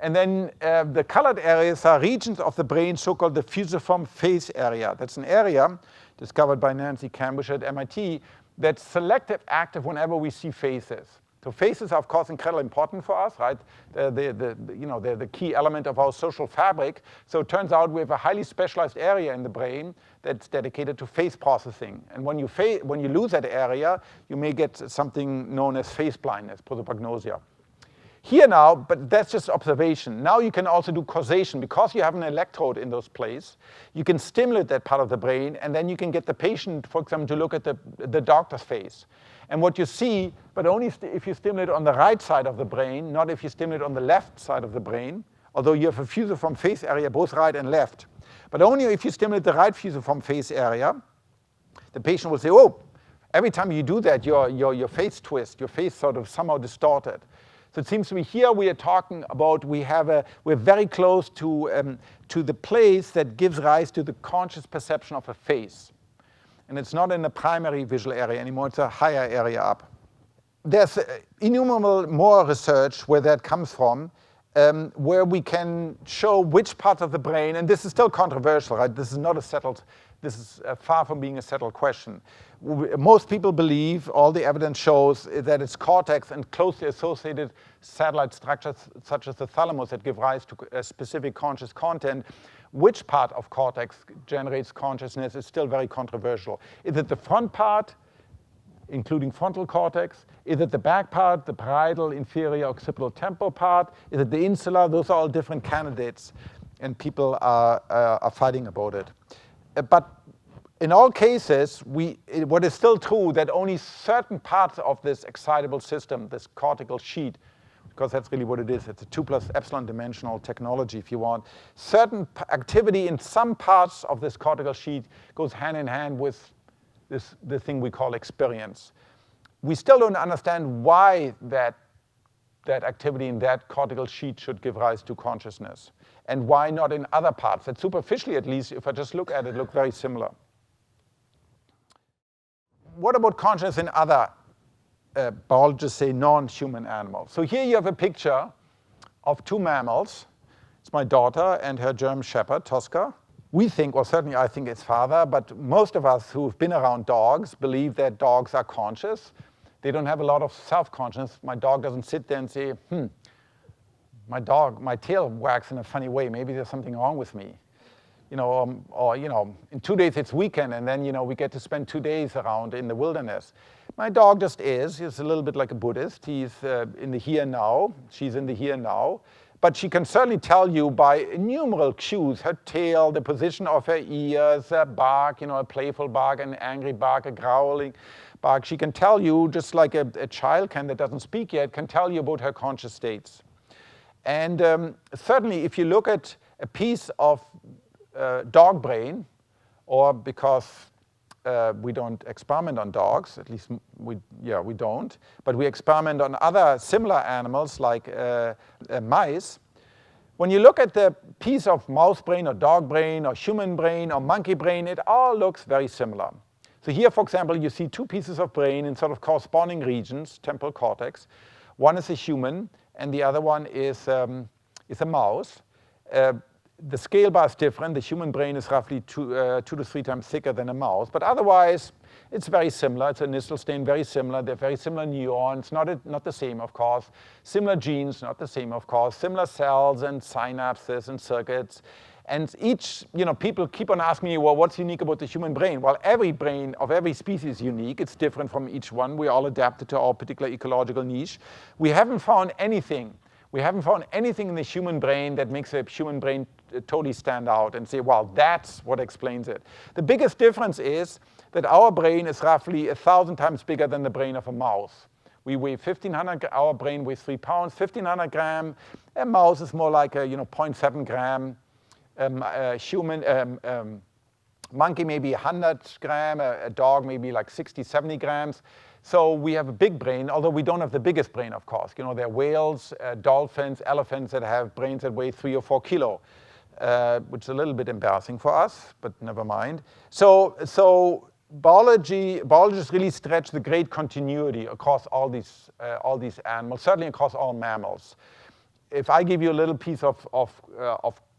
A: And then the colored areas are regions of the brain, so-called the fusiform phase area. That's an area discovered by Nancy Cambush at MIT that's selective active whenever we see phases. So phases are, of course, incredibly important for us, right? They're the key element of our social fabric. So it turns out we have a highly specialized area in the brain that's dedicated to phase processing. And when you lose that area, you may get something known as phase blindness, prosopagnosia. Here now, but that's just observation. Now you can also do causation. Because you have an electrode in those places, you can stimulate that part of the brain, and then you can get the patient, for example, to look at the doctor's face. And what you see, but only if you stimulate on the right side of the brain, not if you stimulate on the left side of the brain, although you have a fusiform face area, both right and left. But only if you stimulate the right fusiform face area, the patient will say, oh, every time you do that, your face twists, your face sort of somehow distorted. So it seems to me here we are talking about we're very close to the place that gives rise to the conscious perception of a face. And it's not in the primary visual area anymore, it's a higher area up. There's innumerable more research where that comes from, where we can show which part of the brain, and this is still controversial, right? This is far from being a settled question. Most people believe, all the evidence shows, that it's cortex and closely associated satellite structures such as the thalamus that give rise to a specific conscious content. Which part of cortex generates consciousness is still very controversial. Is it the front part, including frontal cortex? Is it the back part, the parietal, inferior, occipital temporal part? Is it the insula? Those are all different candidates, and people are fighting about it. But in all cases, what is still true, that only certain parts of this excitable system, this cortical sheet, because that's really what it is, it's a 2+epsilon dimensional technology if you want, certain activity in some parts of this cortical sheet goes hand in hand with the thing we call experience. We still don't understand why that activity in that cortical sheet should give rise to consciousness, and why not in other parts that superficially, at least, if I just look at it, look very similar. What about consciousness in other biologists say non-human animals? So here you have a picture of two mammals. It's my daughter and her German shepherd, Tosca. We think, or certainly I think it's father, but most of us who've been around dogs believe that dogs are conscious. They don't have a lot of self-consciousness. My dog doesn't sit there and say, my tail wags in a funny way. Maybe there's something wrong with me. Or in 2 days it's weekend, and then, we get to spend 2 days around in the wilderness. My dog just is. He's a little bit like a Buddhist. He's in the here and now. She's in the here and now. But she can certainly tell you by innumerable cues, her tail, the position of her ears, a bark, a playful bark, an angry bark, a growling bark. She can tell you, just like a child can that doesn't speak yet, can tell you about her conscious states. And certainly if you look at a piece of dog brain, or because we don't experiment on dogs, at least we don't, but we experiment on other similar animals like mice. When you look at the piece of mouse brain or dog brain or human brain or monkey brain, it all looks very similar. So here, for example, you see two pieces of brain in sort of corresponding regions, temporal cortex. One is a human, and the other one is a mouse. The scale bar is different. The human brain is roughly 2 to 3 times thicker than a mouse, but otherwise it's very similar. It's a Nissl stain, very similar. They're very similar neurons, not the same, of course. Similar genes, not the same, of course. Similar cells and synapses and circuits. And each, people keep on asking me, well, what's unique about the human brain? Well, every brain of every species is unique. It's different from each one. We're all adapted to our particular ecological niche. We haven't found anything in the human brain that makes a human brain totally stand out and say, well, that's what explains it. The biggest difference is that our brain is roughly 1,000 times bigger than the brain of a mouse. We weigh 1,500, our brain weighs 3 pounds, 1,500 grams. A mouse is more like a 0.7 gram. Monkey maybe 100 grams, a dog maybe like 60, 70 grams. So we have a big brain, although we don't have the biggest brain, of course. There are whales, dolphins, elephants that have brains that weigh 3 or 4 kilo, which is a little bit embarrassing for us, but never mind. So biologists really stretch the great continuity across all these animals, certainly across all mammals. If I give you a little piece of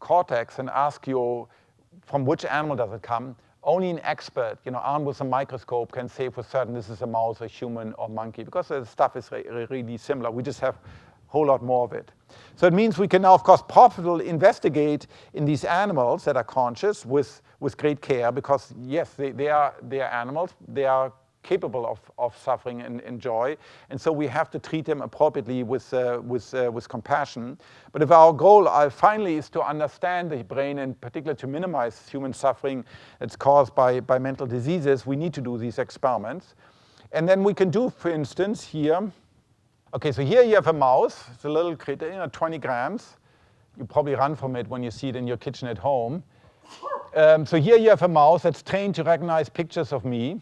A: cortex and ask you from which animal does it come, only an expert, armed with a microscope, can say for certain this is a mouse, a human, or monkey, because the stuff is really similar. We just have a whole lot more of it. So it means we can now, of course, profitably investigate in these animals that are conscious with great care, because yes, they are animals. They are capable of suffering and joy, and so we have to treat them appropriately with compassion. But if our goal finally is to understand the brain, and particularly to minimize human suffering that's caused by mental diseases, we need to do these experiments. And then we can do, for instance, here, okay, so here you have a mouse. It's a little critter, 20 grams. You probably run from it when you see it in your kitchen at home. So here you have a mouse that's trained to recognize pictures of me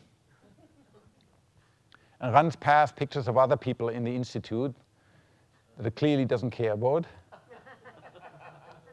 A: and runs past pictures of other people in the institute that it clearly doesn't care about.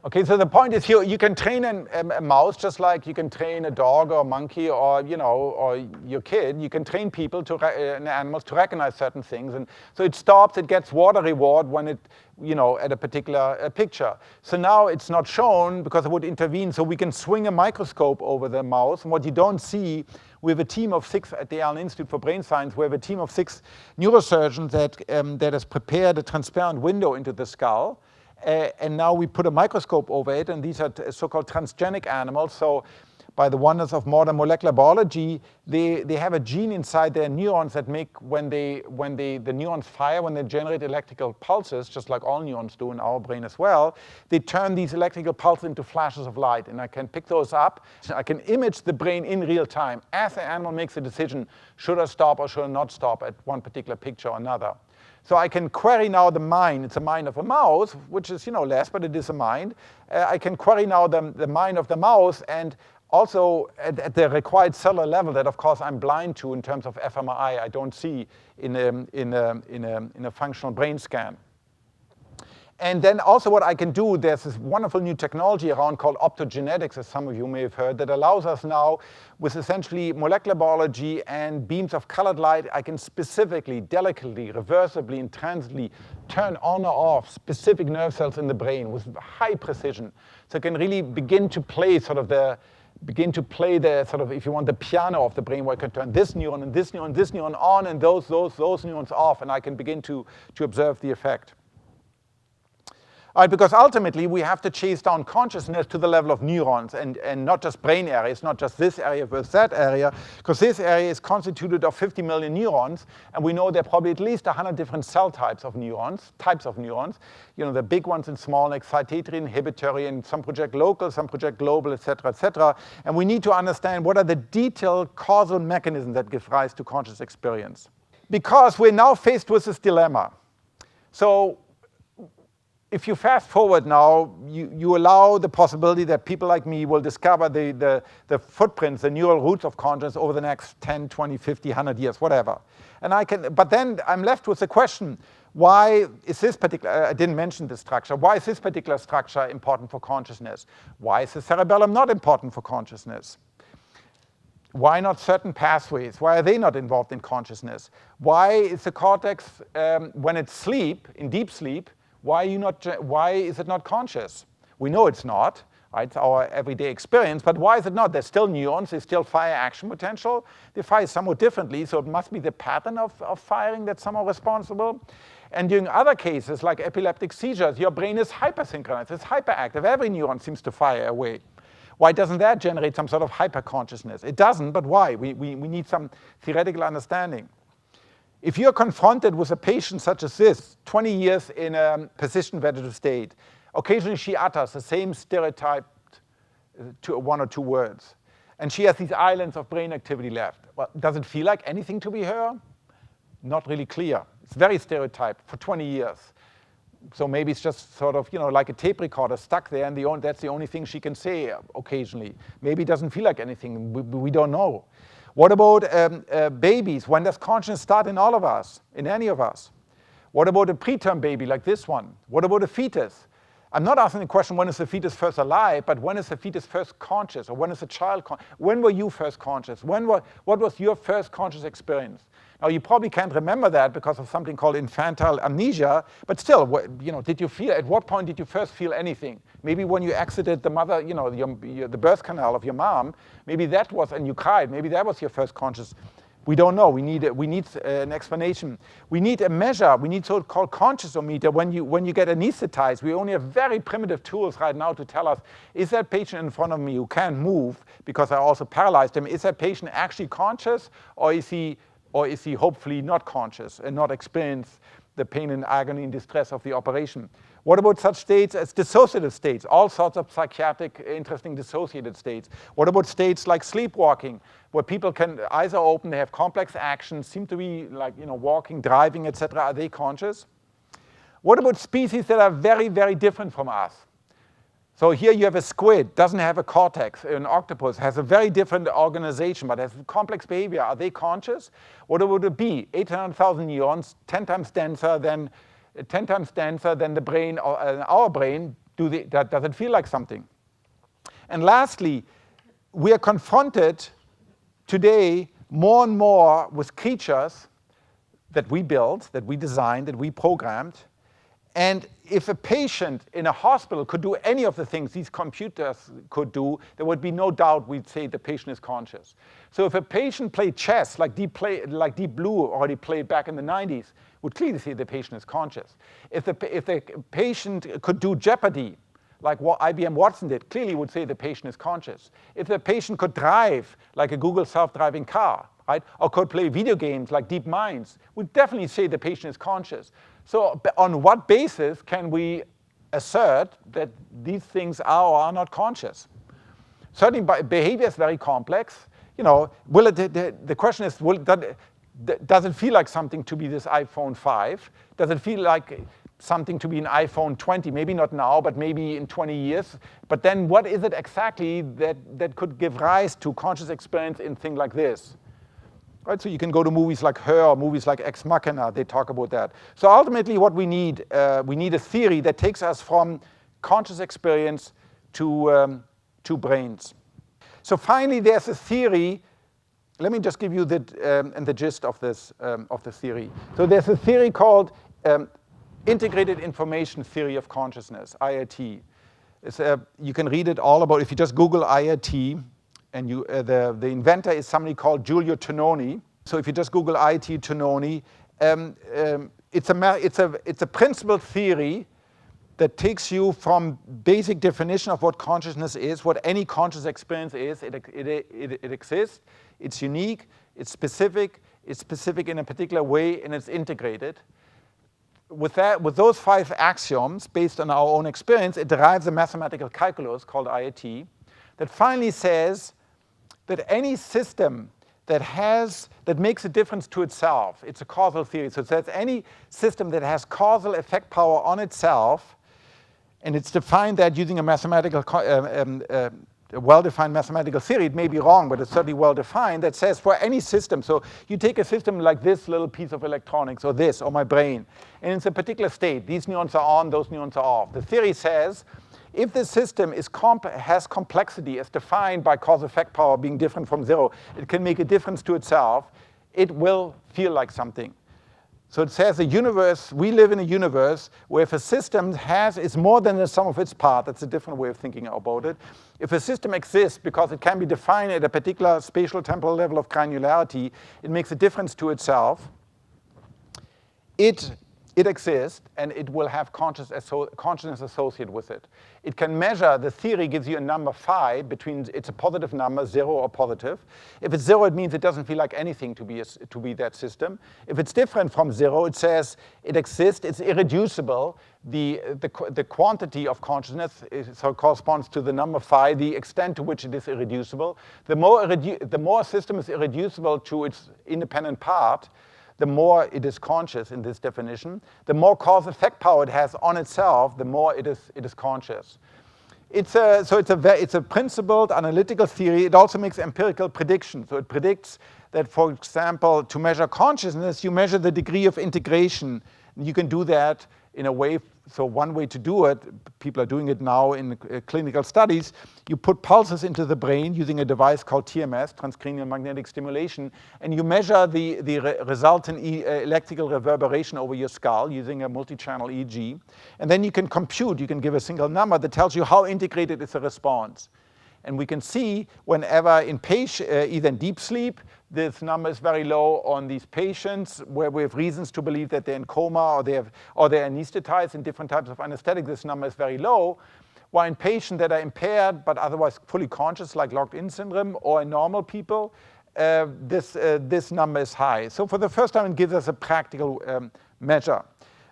A: Okay, so the point is here, you can train a mouse just like you can train a dog or a monkey or, or your kid. You can train people animals to recognize certain things. And so it stops, it gets water reward when it, at a particular picture. So now it's not shown because it would intervene. So we can swing a microscope over the mouse. And what you don't see, we have a team of 6 at the Allen Institute for Brain Science. We have a team of 6 neurosurgeons that has prepared a transparent window into the skull. And now we put a microscope over it, and these are so-called transgenic animals. So by the wonders of modern molecular biology, they have a gene inside their neurons that make, when the neurons fire, when they generate electrical pulses, just like all neurons do in our brain as well, they turn these electrical pulses into flashes of light. And I can pick those up. I can image the brain in real time as the animal makes a decision, should I stop or should I not stop at one particular picture or another. So I can query now the mind. It's a mind of a mouse, which is less, but it is a mind. I can query now the mind of the mouse, and also at the required cellular level that, of course, I'm blind to in terms of fMRI. I don't see in a functional brain scan. And then also what I can do, there's this wonderful new technology around called optogenetics, as some of you may have heard, that allows us now, with essentially molecular biology and beams of colored light, I can specifically, delicately, reversibly, and transiently turn on or off specific nerve cells in the brain with high precision. So I can really begin to play sort of if you want, the piano of the brain, where I can turn this neuron and this neuron and this neuron on and those neurons off, and I can begin to observe the effect. All right, because ultimately we have to chase down consciousness to the level of neurons and not just brain areas, not just this area versus that area, because this area is constituted of 50 million neurons, and we know there are probably at least 100 different cell types of neurons. The big ones and small, like excitatory, inhibitory, and some project local, some project global, et cetera, and we need to understand what are the detailed causal mechanisms that give rise to conscious experience. Because we're now faced with this dilemma. So if you fast forward now, you allow the possibility that people like me will discover the footprints, the neural roots of consciousness over the next 10, 20, 50, 100 years, whatever. But then I'm left with the question, why is this particular, I didn't mention this structure, why is this particular structure important for consciousness? Why is the cerebellum not important for consciousness? Why not certain pathways? Why are they not involved in consciousness? Why is the cortex, when it's in deep sleep, why is it not conscious? We know it's not, right? It's our everyday experience, but why is it not? There's still neurons, they still fire action potential. They fire somewhat differently, so it must be the pattern of firing that's somehow responsible. And during other cases, like epileptic seizures, your brain is hypersynchronized, it's hyperactive. Every neuron seems to fire away. Why doesn't that generate some sort of hyperconsciousness? It doesn't, but why? We need some theoretical understanding. If you're confronted with a patient such as this, 20 years in a persistent vegetative state, occasionally she utters the same stereotyped one or two words, and she has these islands of brain activity left. Well, does it feel like anything to be her? Not really clear. It's very stereotyped for 20 years. So maybe it's just sort of, like a tape recorder stuck there, and that's the only thing she can say occasionally. Maybe it doesn't feel like anything. We don't know. What about babies? When does consciousness start in all of us, in any of us? What about a preterm baby like this one? What about a fetus? I'm not asking the question, when is the fetus first alive, but when is the fetus first conscious, or when is the child conscious? When were you first conscious? What was your first conscious experience? Now, you probably can't remember that because of something called infantile amnesia, but still, did you feel, at what point did you first feel anything? Maybe when you exited the mother, the birth canal of your mom, maybe that was, and you cried, maybe that was your first conscious. We don't know. We need an explanation. We need a measure. We need so-called consciousometer. When you get anesthetized, we only have very primitive tools right now to tell us, is that patient in front of me who can't move because I also paralyzed him, is that patient actually conscious, or is he or is he hopefully not conscious and not experience the pain and agony and distress of the operation? What about such states as dissociative states? All sorts of psychiatric, interesting dissociated states. What about states like sleepwalking, where people can, eyes are open, they have complex actions, seem to be like, walking, driving, etc. Are they conscious? What about species that are very, very different from us? So here you have a squid, doesn't have a cortex. An octopus has a very different organization, but has complex behavior. Are they conscious? What would it be? 800,000 neurons, 10 times denser than the brain, or our brain. Does it feel like something? And lastly, we are confronted today more and more with creatures that we built, that we designed, that we programmed. And if a patient in a hospital could do any of the things these computers could do, there would be no doubt we'd say the patient is conscious. So if a patient played chess, like Deep Blue already played back in the 90s, would clearly say the patient is conscious. If the patient could do Jeopardy, like what IBM Watson did, clearly would say the patient is conscious. If the patient could drive, like a Google self-driving car, right, or could play video games like Deep Minds, would definitely say the patient is conscious. So on what basis can we assert that these things are or are not conscious? Certainly behavior is very complex. The question is, does it feel like something to be this iPhone 5? Does it feel like something to be an iPhone 20? Maybe not now, but maybe in 20 years. But then what is it exactly that could give rise to conscious experience in things like this? Right, so you can go to movies like Her or movies like Ex Machina, they talk about that. So ultimately what we need a theory that takes us from conscious experience to brains. So finally there's a theory, let me just give you the gist of this of the theory. So there's a theory called Integrated Information Theory of Consciousness, IIT. You can read it all about, if you just Google IIT, and the inventor is somebody called Giulio Tononi. So if you just Google IIT Tononi, it's a principled theory that takes you from basic definition of what consciousness is, what any conscious experience is. It exists, it's unique, it's specific in a particular way, and it's integrated. With those 5 axioms, based on our own experience, it derives a mathematical calculus called IIT that finally says that any system that makes a difference to itself, it's a causal theory. So it says any system that has causal effect power on itself, and it's defined that using a mathematical, a well-defined mathematical theory. It may be wrong, but it's certainly well-defined, that says for any system, so you take a system like this little piece of electronics, or this, or my brain, and it's a particular state. These neurons are on, those neurons are off. The theory says if the system has complexity as defined by cause-effect power being different from 0, it can make a difference to itself, it will feel like something. So it says we live in a universe where if a system is more than the sum of its parts, that's a different way of thinking about it. If a system exists because it can be defined at a particular spatial temporal level of granularity, it makes a difference to itself, it exists, and it will have consciousness associated with it. It can measure, the theory gives you a number phi, it's a positive number, 0 or positive. If it's 0, it means it doesn't feel like anything to be that system. If it's different from 0, it says it exists, it's irreducible. The quantity of consciousness corresponds to the number phi, the extent to which it is irreducible. The more a system is irreducible to its independent part, the more it is conscious in this definition. The more cause-effect power it has on itself, the more it is conscious. It's a principled analytical theory. It also makes empirical predictions. So it predicts that, for example, to measure consciousness, you measure the degree of integration. You can do that in a way. So one way to do it, people are doing it now in clinical studies, you put pulses into the brain using a device called TMS, transcranial magnetic stimulation, and you measure the resultant electrical reverberation over your skull using a multi-channel EEG. And then you can compute, you can give a single number that tells you how integrated is the response. And we can see whenever in either in deep sleep, this number is very low on these patients where we have reasons to believe that they're in coma or they're anesthetized in different types of anesthetic, this number is very low. While in patients that are impaired but otherwise fully conscious, like locked-in syndrome, or in normal people, this number is high. So for the first time, it gives us a practical measure.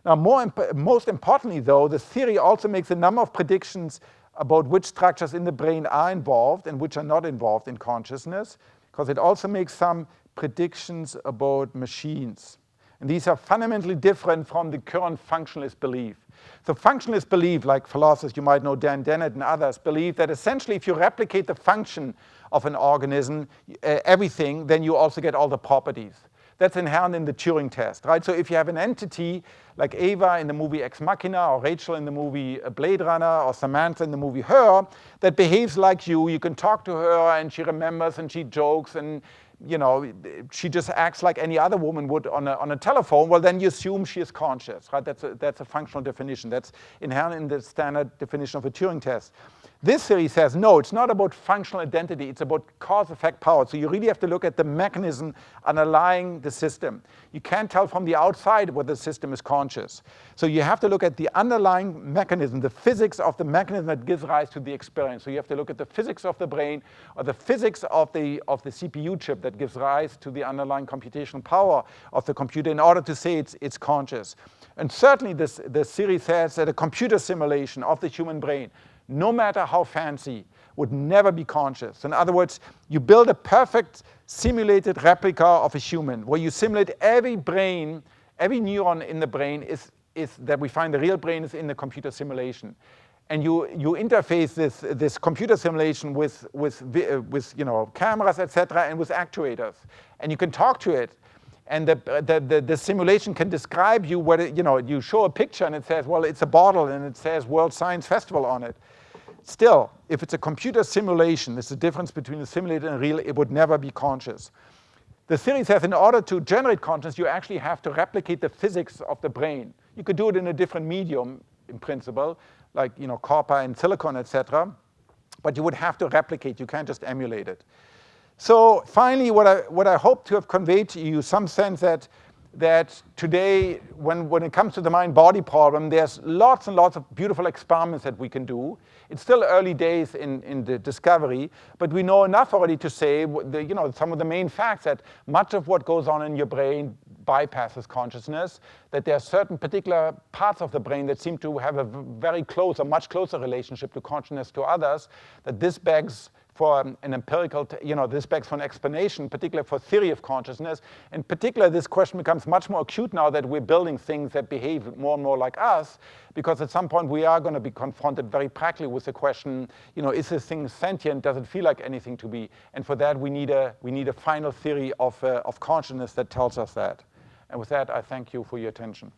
A: Now, most importantly, though, the theory also makes a number of predictions about which structures in the brain are involved and which are not involved in consciousness, because it also makes some predictions about machines. And these are fundamentally different from the current functionalist belief. So functionalist belief, like philosophers you might know, Dan Dennett and others, believe that essentially if you replicate the function of an organism, everything, then you also get all the properties. That's inherent in the Turing test, right? So if you have an entity like Ava in the movie Ex Machina, or Rachel in the movie Blade Runner, or Samantha in the movie Her, that behaves like you can talk to her and she remembers and she jokes and she just acts like any other woman would on a telephone, well, then you assume she is conscious, right? That's a functional definition. That's inherent in the standard definition of a Turing test. This theory says, no, it's not about functional identity, it's about cause-effect power. So you really have to look at the mechanism underlying the system. You can't tell from the outside whether the system is conscious. So you have to look at the underlying mechanism, the physics of the mechanism that gives rise to the experience. So you have to look at the physics of the brain, or the physics of the CPU chip that gives rise to the underlying computational power of the computer in order to say it's conscious. And certainly this theory says that a computer simulation of the human brain, no matter how fancy, would never be conscious. In other words, you build a perfect simulated replica of a human, where you simulate every brain, every neuron in the brain is that we find the real brain is in the computer simulation. And you interface this computer simulation with cameras, etc., and with actuators. And you can talk to it. And the simulation can describe you whether, you show a picture and it says, well, it's a bottle and it says World Science Festival on it. Still, if it's a computer simulation, there's a difference between the simulated and real, it would never be conscious. The theory says in order to generate consciousness, you actually have to replicate the physics of the brain. You could do it in a different medium, in principle, like copper and silicon, etc. But you would have to replicate, you can't just emulate it. So finally, what I hope to have conveyed to you, some sense that today, when it comes to the mind-body problem, there's lots and lots of beautiful experiments that we can do. It's still early days in the discovery, but we know enough already to say some of the main facts that much of what goes on in your brain bypasses consciousness, that there are certain particular parts of the brain that seem to have a very close, a much closer relationship to consciousness to others, that this begs for an empirical, this begs for an explanation, particularly for theory of consciousness. In particular, this question becomes much more acute now that we're building things that behave more and more like us, because at some point we are going to be confronted very practically with the question, is this thing sentient? Does it feel like anything to be? And for that, we need a final theory of consciousness that tells us that. And with that, I thank you for your attention.